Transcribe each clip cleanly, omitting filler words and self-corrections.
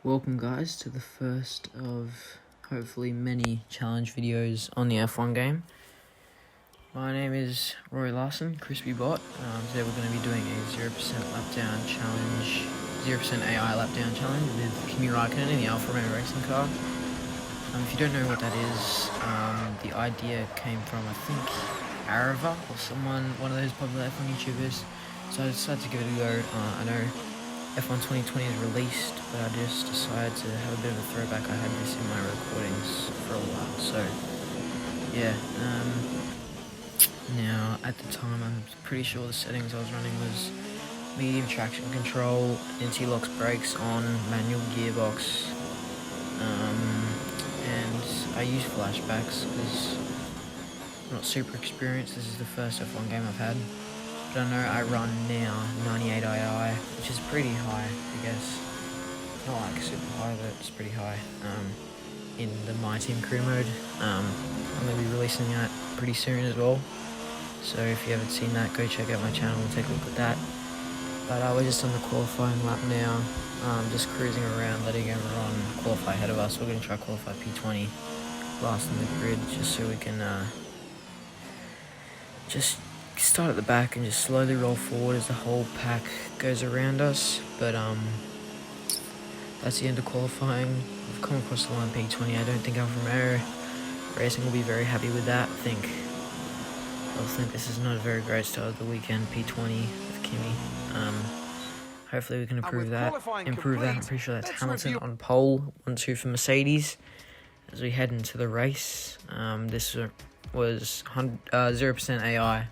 Welcome guys to the first of hopefully many challenge videos on the F1 game. My name is Roy Larson, Crispy Bot. Today we're going to be doing a 0% lap down challenge, 0% AI lap down challenge with Kimi Raikkonen in the Alfa Romeo racing car. If you don't know what that is, the idea came from I think Arava or one of those popular F1 YouTubers. So I decided to give it a go. I know F1 2020 is released, but I just decided to have a bit of a throwback. I had this in my recordings for a while, so yeah. Now at the time, I'm pretty sure the settings I was running was medium traction control, anti-lock brakes on, manual gearbox, and I use flashbacks because I'm not super experienced. This is the first F1 game I've had. But I know I run now 98 II, which is pretty high, I guess. Not like super high, but it's pretty high. In the My Team Crew mode. I'm going to be releasing that pretty soon as well. So if you haven't seen that, go check out my channel and take a look at that. But we're just on the qualifying lap now. Just cruising around, letting everyone qualify ahead of us. We're going to try qualify P20 last on the grid, just so we can just start at the back and just slowly roll forward as the whole pack goes around us. But that's the end of qualifying. We've come across the line P20. I don't think Alfa Romeo Racing will be very happy with that. I think this is not a very great start of the weekend. P20 with Kimi. Hopefully we can improve that. I'm pretty sure that's Hamilton on pole. 1-2 for Mercedes as we head into the race. This was 0% AI.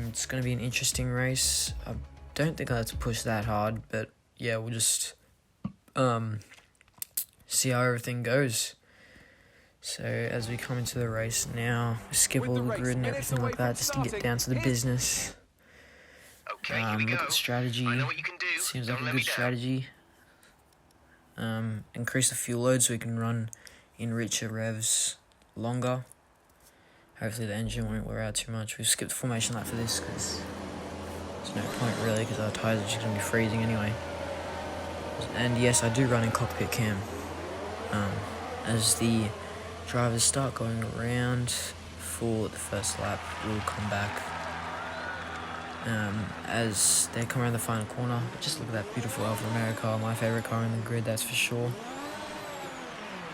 It's going to be an interesting race. I don't think I have to push that hard, but yeah, we'll just see how everything goes. So as we come into the race now, we skip all the grid and everything like that just to get down to the business. Okay, here we go. Look at the strategy. I know what you can do. Seems Don't like a let good me down. strategy. Increase the fuel load so we can run in richer revs longer. Hopefully the engine won't wear out too much. We've skipped the formation lap for this because there's no point really, because our tyres are just going to be freezing anyway. And yes, I do run in cockpit cam. As the drivers start going around for the first lap, we'll come back. As they come around the final corner, just look at that beautiful Alfa Romeo car, my favourite car in the grid, that's for sure.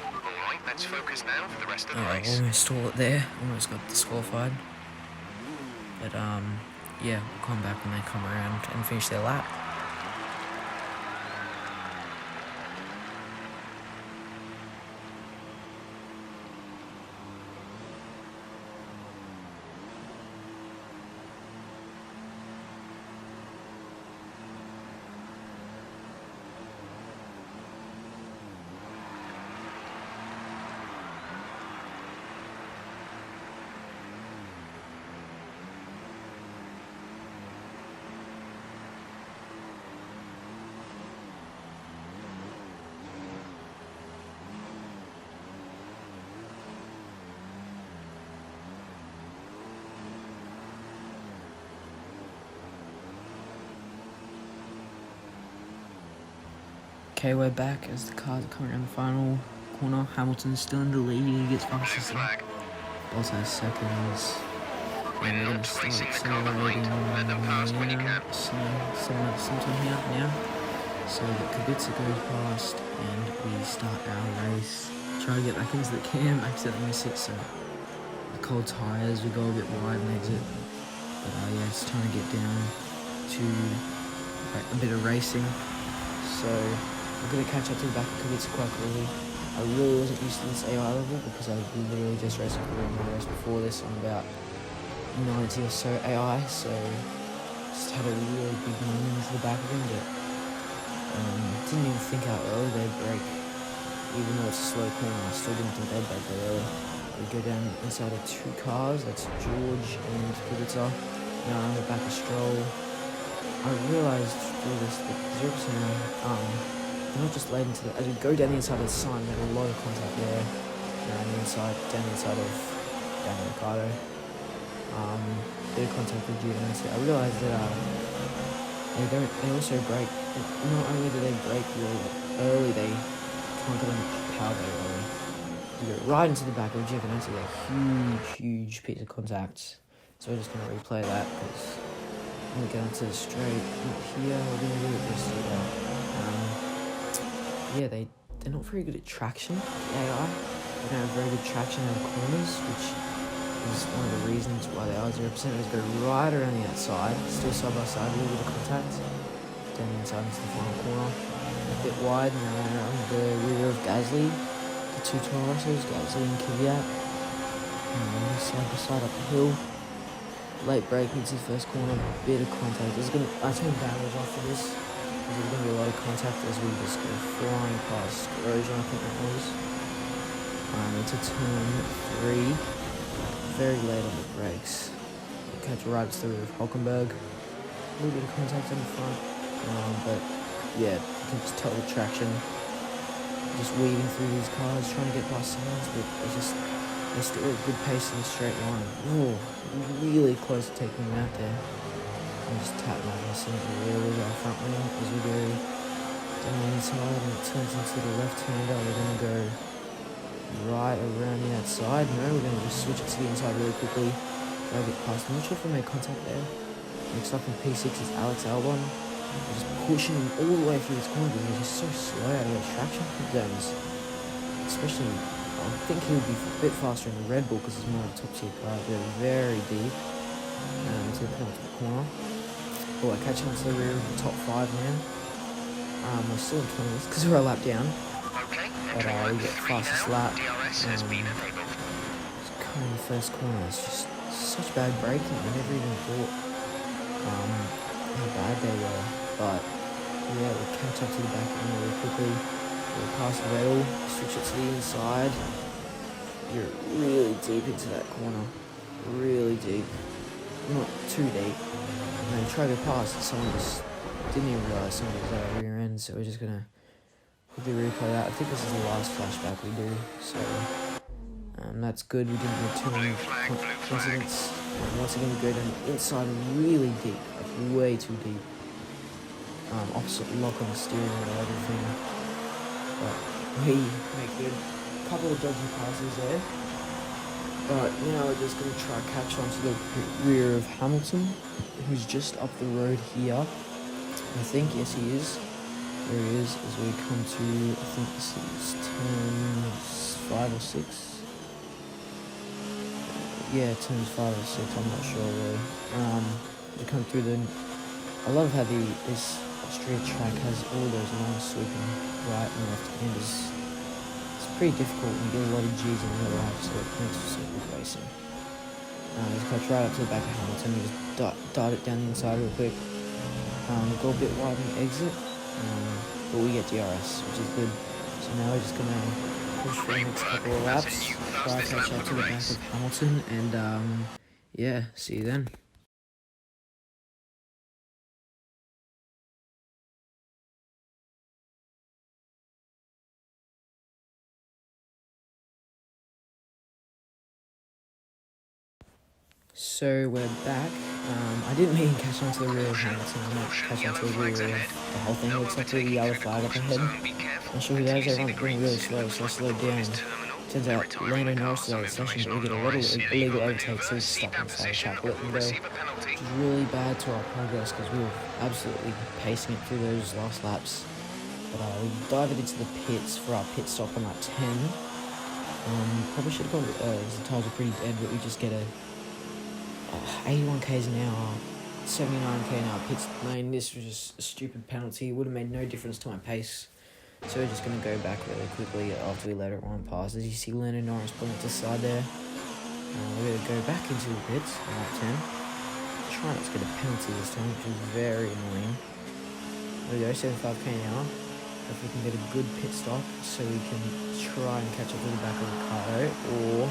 Alright, let's focus now for the rest of the Alright, race. almost stall it there, almost got disqualified. But yeah, we'll come back when they come around and finish their lap. Okay, we're back as the cars are coming around the final corner. Hamilton's still in the lead, he gets fastest lap. Also seconds. And we're going to start accelerating sometime here now. So the Kubica goes past and we start our race. Try to get back into the cam, accidentally miss it, so the cold tyres, we go a bit wide and exit. But yeah, it's trying to get down to a bit of racing. So I'm going to catch up to the back of Kubica quite quickly. I really wasn't used to this AI level because I literally just raced a race before this on about 90 or so AI, so just had a really big moment into the back of him, but didn't even think how early they'd brake. Even though it's a slow corner, I still didn't think they'd brake that early. We go down inside of two cars, that's George and Kubica. Now I'm at the back of Stroll. I realised through this that 0% they're not just laid into as we go down the inside of the sun, we have a lot of contact there. Down the inside of Daniel Ricciardo. Bit of contact with Giovinazzi. I realised that They also brake. Not only do they brake really early, they can't get on the power very early. You go right into the back of Jeff and into a huge piece of contact. So we're just going to replay that because when we get onto the straight up here, we're going to do it just yeah, they're not very good at traction, the AI. They don't have very good traction out of corners, which is one of the reasons why the R0 percentages go right around the outside, still side by side, a little bit of contact, down the inside into the final corner. A bit wide, and then around the rear of Gasly, the two Toros's, Gasly and Kimi, side by side up the hill. Late brake into the first corner, bit of contact. I turned barriers off for this. There's going to be a lot of contact as we just go flying past Erosion, I think that was. Into turn 3, very late on the brakes. Catch right to the rear of Hulkenberg. A little bit of contact in the front, but yeah, you can just tell the traction. Just weaving through these cars, trying to get past Sainz, but they're still at a good pace in a straight line. Oh, really close to taking them out there. And just tap my into the rear with our front wing as we go down the inside and it turns into the left-hander. We're going to go right around the outside. No, we're going to just switch it to the inside really quickly. Try to get past. I'm not sure if we made contact there. Next up in P6 is Alex Albon. We're just pushing him all the way through this corner because he's just so slow out of those traction zones. Especially, I think he would be a bit faster in the Red Bull because he's more of a top-tier car. They're very deep into the penultimate corner. Oh, I catch on to the rear of the top 5 now. We're still in 20th because we're a lap down. Okay. But we get fastest lap. DRS has been enabled. Coming in the first corner, it's just such bad braking. I never even thought how bad they were. But yeah, we'll catch up to the back end really quickly. We'll pass the rail, switch it to the inside. You're really deep into that corner. Really deep. Not too deep. And then try to pass, and someone just didn't even realise someone was at our rear end, so we're just gonna quickly replay that. I think this is the last flashback we do, so that's good. We didn't get too many incidents. And once again, we go down the inside really deep, like way too deep. Opposite lock on the steering wheel, everything. But we make good. A couple of dodgy passes there. But now we're just going to try to catch on to the rear of Hamilton, who's just up the road here. I think, yes he is. There he is, as we come to, I think this is turn 5 or 6. Yeah, turns 5 or 6, I'm not sure really. We come through I love how this Austria track has all those long sweeping right and left handers. Pretty difficult when you get a lot of G's in the right, so it makes for some good racing. Just catch right up to the back of Hamilton, we just dart it down the inside real quick. Go a bit wide in the exit, but we get DRS, which is good. So now we're just going to push for the next couple of laps, try to catch up to the back of Hamilton, and yeah, see you then. So we're back. I didn't mean to catch onto the rear of Hamilton. I might catch onto the rear of the whole thing. It looks like a yellow flag up ahead. Not sure who that is. Everyone's going really slow, so I slowed down. Turns out Lando Norris is out of session, but we get a lot of illegal overtakes, so we stop on the side of the track, let them go. Which is really bad to our progress because we were absolutely pacing it through those last laps. But we dived into the pits for our pit stop on like 10. Probably should have gone, the tyres are pretty dead, but we just get a 81 k's an hour, 79 k an hour pits lane. This was just a stupid penalty. It would have made no difference to my pace. So we're just going to go back really quickly after we let it run past. As you see Lando Norris pulling to the side there. We're going to go back into the pits on lap 10. Try not to get a penalty this time, which is very annoying. There we go, 75 k an hour. If we can get a good pit stop so we can try and catch up to the back of Ricardo or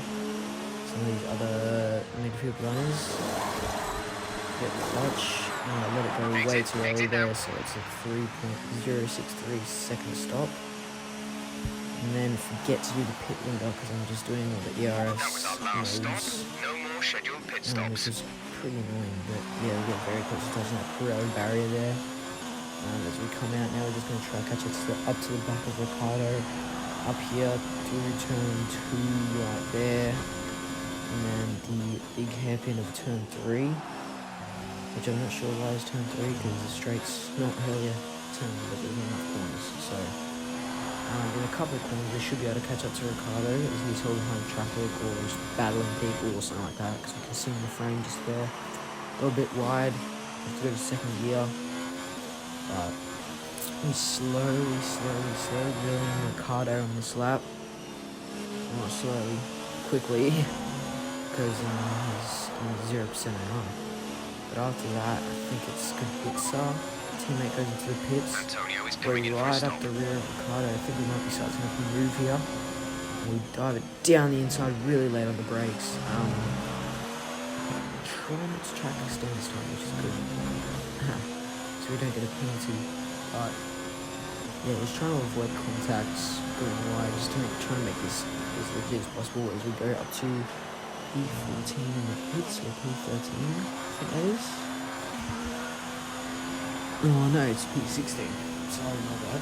some of these other midfield runners. Get the clutch. Let it go way too early there, so it's a 3.063 second stop. And then forget to do the pit window because I'm just doing all the ERS modes. No more scheduled pit stops. Which is pretty annoying, but yeah, we get very close to touching that Pirelli barrier there. As we come out now, we're just going to try to catch up to the back of Ricardo. Up here through turn 2 right there. And then the big hairpin of turn 3. Which I'm not sure why it's turn 3, because the straight's not really a turn, but there's not enough corners. So, in a couple of corners, we should be able to catch up to Ricardo as he's holding home traffic or just battling people or something like that, because we can see in the frame just there. A little bit wide, have to go to second gear. But we slowly building Ricardo on this lap. Not slowly, quickly, because he's on 0% on. But after that, I think it's good pizza. Teammate goes into the pits. Antonio is We're pulling in for a right stop. up the rear of Ricardo. I think we might be starting to make a move here. And we dive it down the inside really late on the brakes. Trying not to track extend this time, which is good. So we don't get a penalty. But yeah, just trying to avoid contacts going wide, just to try and make this as legit as possible as we go up to P14 in the pits, or P13, I think that is. Oh no, it's P16. Sorry, my bad.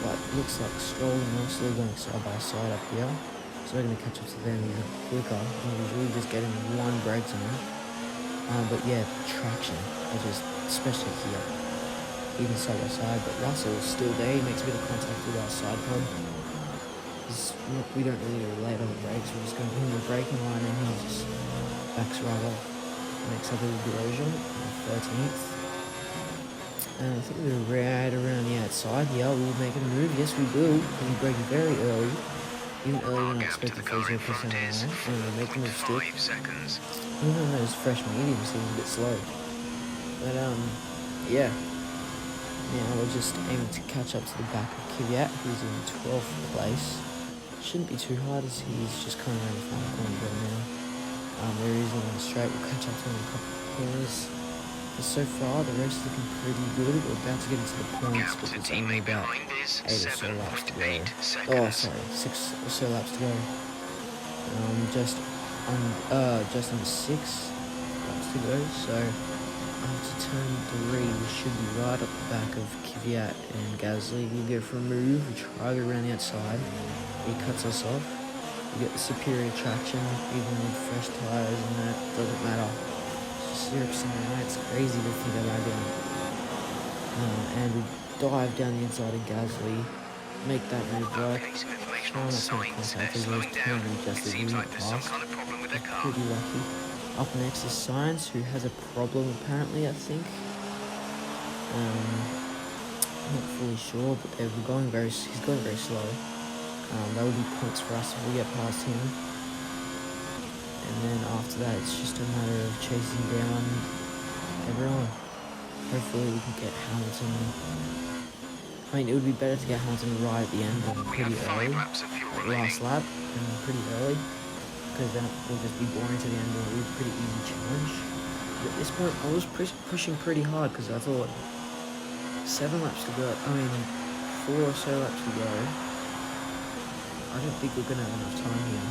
But it looks like Stroll and Russell going side by side up here. So we're going to catch up to them even quicker. And usually just getting one brake zone. But yeah, traction, especially here, even side by side. But Russell is still there. He makes a bit of contact with our side pod. We don't really relate on the brakes. We're just going to put him in the braking line, and he just backs right off. Makes up a little erosion on the 13th. And I think we're right around the outside here. We'll make a move. Yes, we will. And we brake very early. Even earlier than I expected for 0% and we'll make the move stick. Even on those fresh mediums, he was a bit slow. But, yeah. Now we're just aiming to catch up to the back of Kvyat, who's in 12th place. Shouldn't be too hard as he's just coming around the final corner right now. There he is on the straight. We'll catch up to him in a couple of corners. But so far, the race is looking pretty good. We're about to get into the points, but it's only about 8 or so laps to go. Oh, sorry, 6 or so laps to go. Just under 6 laps to go. So after turn 3, we should be right up the back of Kvyat and Gasly. We'll go for a move. We try to go around the outside. He cuts us off. We get the superior traction, even with fresh tyres, and that doesn't matter. It's just 0% now. It's crazy to think about doing. And we dive down the inside of Gasly, make that move work. Try not to make contact as well as turning just as we pass. Pretty lucky. Up next is Science, who has a problem apparently, I think. Not fully sure, but he's going very slow. That would be points for us if we get past him. And then after that, it's just a matter of chasing down everyone. Hopefully we can get Hamilton. I mean, it would be better to get Hamilton right at the end than pretty early. Last lap, and pretty early. Because then it will just be boring to the end and it will be a pretty easy challenge. But at this point, I was pushing pretty hard because I thought 7 laps to go. I mean, 4 or so laps to go. I don't think we're going to have enough time here.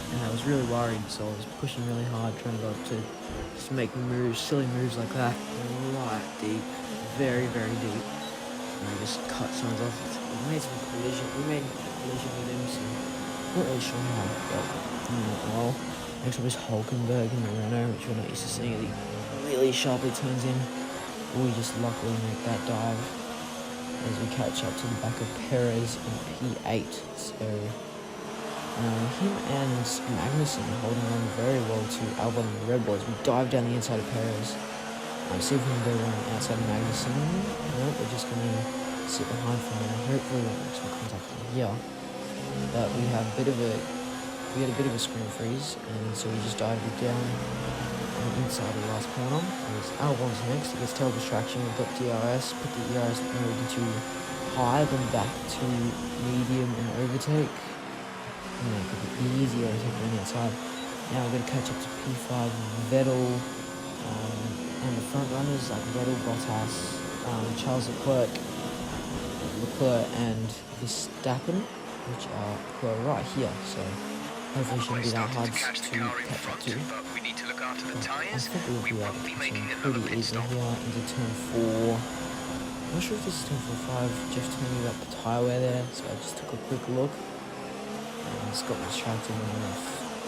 And I was really worried, so I was pushing really hard, trying to go up to just make moves, silly moves like that. Right deep, very, very deep. And I just cut signs off. We made some collision. We made a collision with him, so I'm not really sure how, but well. Next up is Hulkenberg in the Renault, which we're not used to seeing. He really sharply turns in. We just luckily make that dive as we catch up to the back of Perez in P8. So him and Magnussen holding on very well to Alfa and the Red Boys. We dive down the inside of Perez. See if we can go around the outside of Magnussen. No, we're just going to sit behind for now. Hopefully we'll make some contact here. But we had a bit of a screen freeze, and so we just dived it down on the inside of the last corner. Albon's next. He gets tail distraction. We've got DRS. Put the DRS mode into high, then back to medium and overtake. Make it easy overtake on the outside. Now we're going to catch up to P5 Vettel. And the front runners like Vettel, Bottas, Charles Leclerc and Verstappen, which are right here. So hopefully shouldn't be that hard to catch up to. onto the I tyres. think we'll We be able won't to be continue making another pretty pit easily stop. here into turn 4. I'm not sure if this is turn 4 or 5. Jeff told me about the tyre wear there, so I just took a quick look. And it's got distracted and went off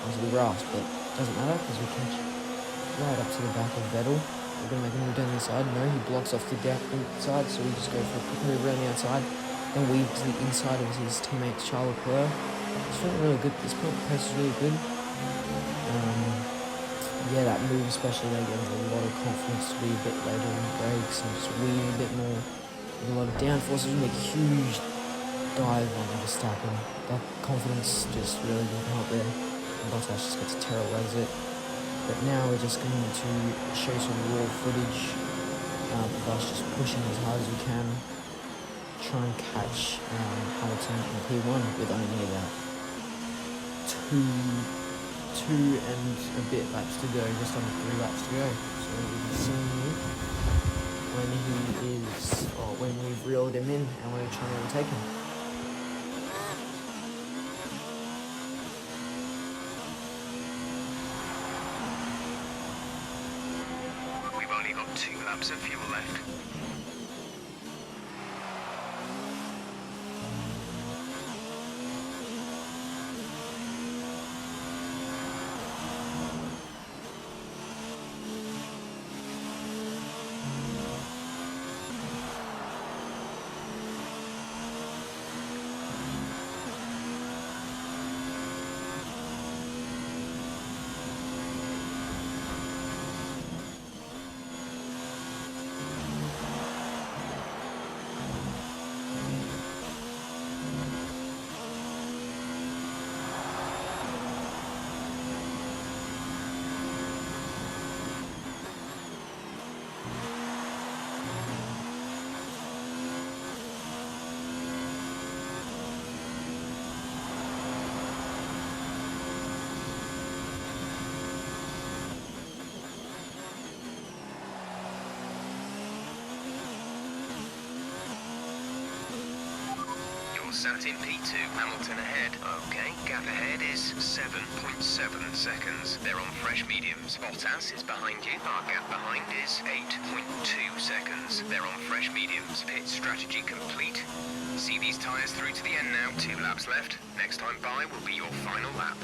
onto the grass, but it doesn't matter because we catch right up to the back of Vettel. We're going to make a move down the inside. No, he blocks off the inside, so we just go for a quick move around the outside. Then weave to the inside of his teammate Charles Leclerc. It's feeling really good at this point. The pace is really good. Yeah, that move especially, they gave me a lot of confidence to be a bit later on the brakes and just weave a bit more. With a lot of downforces, we make a huge dive on Verstappen. That confidence just really didn't help there. And Bottas just gets a terrible exit. But now we're just going to show some raw footage of us just pushing as hard as we can. Try and catch Hamilton in P1 with only about two and a bit laps to go, just under 3 laps to go. So we'll be seeing you when we've reeled him in and we're trying to overtake him. We've only got 2 laps of fuel left. Sat in P2, Hamilton ahead. Okay, gap ahead is 7.7 seconds. They're on fresh mediums. Bottas is behind you. Our gap behind is 8.2 seconds. They're on fresh mediums. Pit strategy complete. See these tyres through to the end now. 2 laps left. Next time by will be your final lap.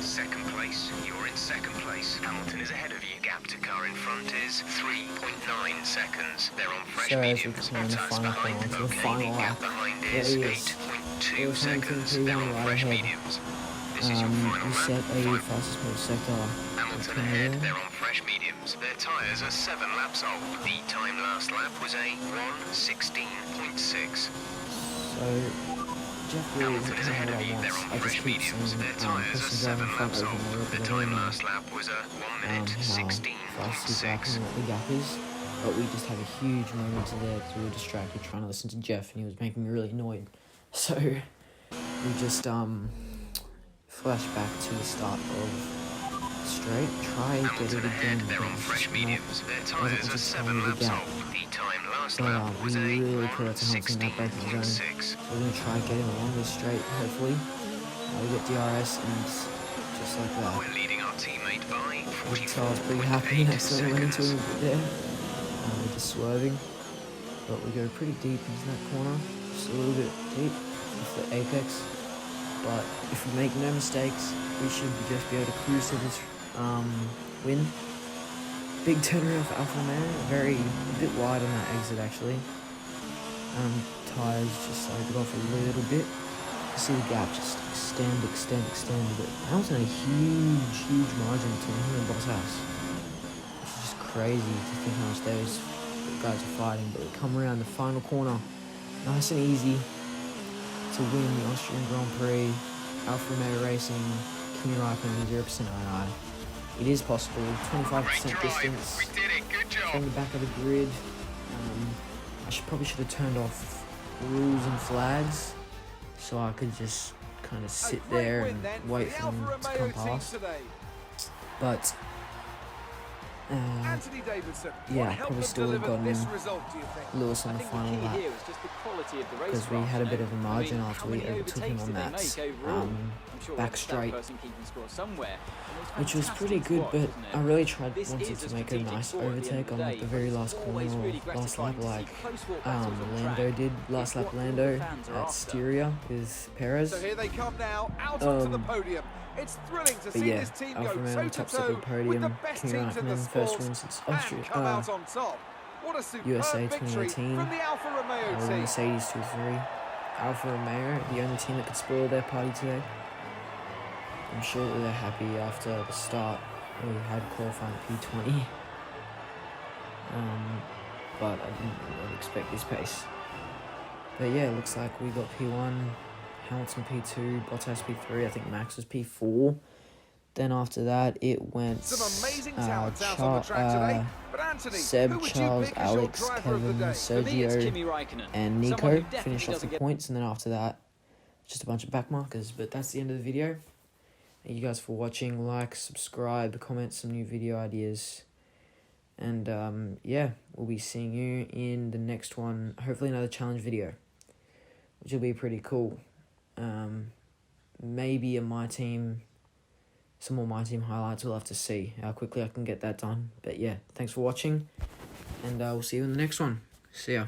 Second place, you're in second place. Hamilton is ahead of you. Gap to car in front is 3.9 seconds. They're on fresh mediums. Bottas behind. Okay, the gap behind is 8.2 seconds. They're on fresh mediums. This is your final lap. Fastest motor sector. Hamilton ahead. They're on fresh mediums. Their tyres are 7 laps old. The time last lap was a 1:16.6. So Jeff really Hamilton is ahead of you. They're on fresh mediums. Their tyres are 7 laps old. The time last lap was a 1:16.6. What the gap is, but we just had a huge moment there because we were distracted trying to listen to Jeff and he was making me really annoyed. So we just flash back to the start of straight. Try get it again. They're on fresh mediums. Their tyres are 7 laps old. The time last lap was a 1:16.6. So we're going to try and get him along this straight, hopefully. We get DRS and just like that. We're leading our teammate by Charles pretty happy 44.8 next time we went into him seconds. there. With the swerving. But we go pretty deep into that corner. Just a little bit deep off the apex. But if we make no mistakes, we should just be able to cruise to this win. Big turnaround for Alfa Romeo, a bit wide on that exit actually. Tyres just like off a little bit. You see the gap just extend a bit. Hamilton had a huge margin between him and Bottas. It's just crazy to think how much those guys are fighting, but we come around the final corner, nice and easy to win the Austrian Grand Prix. Alfa Romeo Racing, Kimi Raikkonen 0% II. It is possible. 25% distance We did it. Good job. from the back of the grid. I probably should have turned off rules and flags so I could just kind of sit there and wait for them to come past. But Anthony Davidson, Yeah, what helped probably them still have deliver this gotten result, do you think? Lewis on the final lap, here is just the quality of the race because we had a bit of a margin after we overtook him on that back straight, which was pretty good, but I really wanted to make a nice overtake on like the very last corner or last lap, like Lando did, last lap Lando at Styria with Perez. So here they come now, out onto the podium. It's thrilling to see this team go Alfa Romeo top toe-to-toe second podium, with the best Kimi teams in the Raikkonen, first sport win since and come out on top. What a superb USA victory 2018, from the Alfa Romeo team. Mercedes 2-3. Alfa Romeo, the only team that could spoil their party today. I'm sure that they're happy after the start. We had qualifying P20. But I didn't really expect this pace. But yeah, it looks like we got P1, Hamilton P2, Bottas P3, I think Max was P4. Then after that, it went Some amazing talents out on the track today. But Anthony, Seb, who would Charles, you pick as your Alex, driver of the Kevin, day? Sergio, and Nico finished off the points, and then after that, just a bunch of back markers. But that's the end of the video. Thank you guys for watching. Like, subscribe, comment some new video ideas. And yeah, we'll be seeing you in the next one. Hopefully another challenge video, which will be pretty cool. Maybe some more My Team highlights. We'll have to see how quickly I can get that done. But yeah, thanks for watching, and we'll see you in the next one. See ya.